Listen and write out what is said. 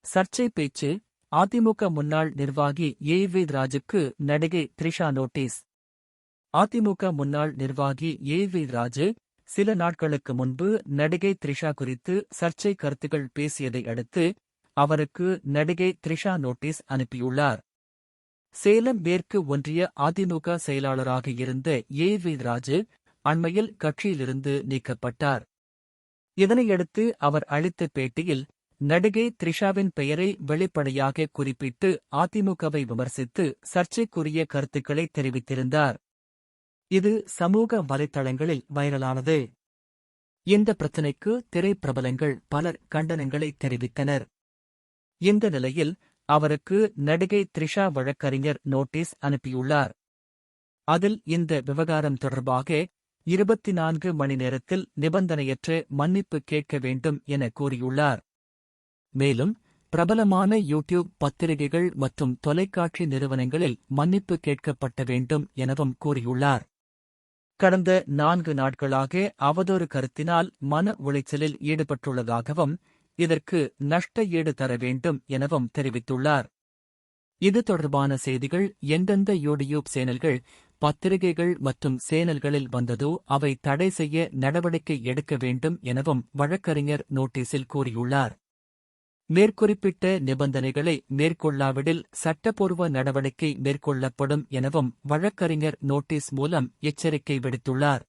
சர்ச்சை பேச்சு அதிமுக முன்னாள் நிர்வாகி ஏ.வி. ராஜுக்கு நடிகை த்ரிஷா நோட்டீஸ். அதிமுக முன்னாள் நிர்வாகி ஏ.வி. ராஜு சில நாட்களுக்கு முன்பு நடிகை த்ரிஷா குறித்து சர்ச்சை கருத்துகள் பேசியதை அடுத்து அவருக்கு நடிகை த்ரிஷா நோட்டீஸ் அனுப்பியுள்ளார். சேலம் மேற்கு ஒன்றிய அதிமுக செயலாளராக இருந்த ஏ.வி. ராஜு அண்மையில் கட்சியிலிருந்து நீக்கப்பட்டார். இதனையடுத்து அவர் அளித்த பேட்டியில் நடிகை த்ரிஷாவின் பெயரை வெளிப்படையாக குறிப்பிட்டு அதிமுகவை விமர்சித்து சர்ச்சைக்குரிய கருத்துக்களை தெரிவித்திருந்தார். இது சமூக வலைத்தளங்களில் வைரலானது. இந்த பிரச்சினைக்கு திரைப்பிரபலங்கள் பலர் கண்டனங்களை தெரிவித்தனர். இந்த நிலையில் அவருக்கு நடிகை த்ரிஷா வழக்கறிஞர் நோட்டீஸ் அனுப்பியுள்ளார். அதில் இந்த விவகாரம் தொடர்பாக 24 மணி நேரத்தில் நிபந்தனையற்ற மன்னிப்பு கேட்க வேண்டும் என கூறியுள்ளார். மேலும் பிரபலமான யூடியூப் பத்திரிகைகள் மற்றும் தொலைக்காட்சி நிறுவனங்களில் மன்னிப்பு கேட்கப்பட்ட வேண்டும் எனவும் கூறியுள்ளார். கடந்த 4 நாட்களாக அவதூறு கருத்தினால் மன உளைச்சலில் ஈடுபட்டுள்ளதாகவும் இதற்கு நஷ்ட ஈடு தர வேண்டும் எனவும் தெரிவித்துள்ளார். இது தொடர்பான செய்திகள் எந்தெந்த யூடியூப் சேனல்கள், பத்திரிகைகள் மற்றும் சேனல்களில் வந்ததோ அவை தடை செய்ய நடவடிக்கை எடுக்க வேண்டும் எனவும் வழக்கறிஞர் நோட்டீஸில் கூறியுள்ளார். மேற்குறிப்பிட்ட நிபந்தனைகளை மேற்கொள்ளாவிடில் சட்டப்பூர்வ நடவடிக்கை மேற்கொள்ளப்படும் எனவும் வழக்கறிஞர் நோட்டீஸ் மூலம் எச்சரிக்கை விடுத்துள்ளார்.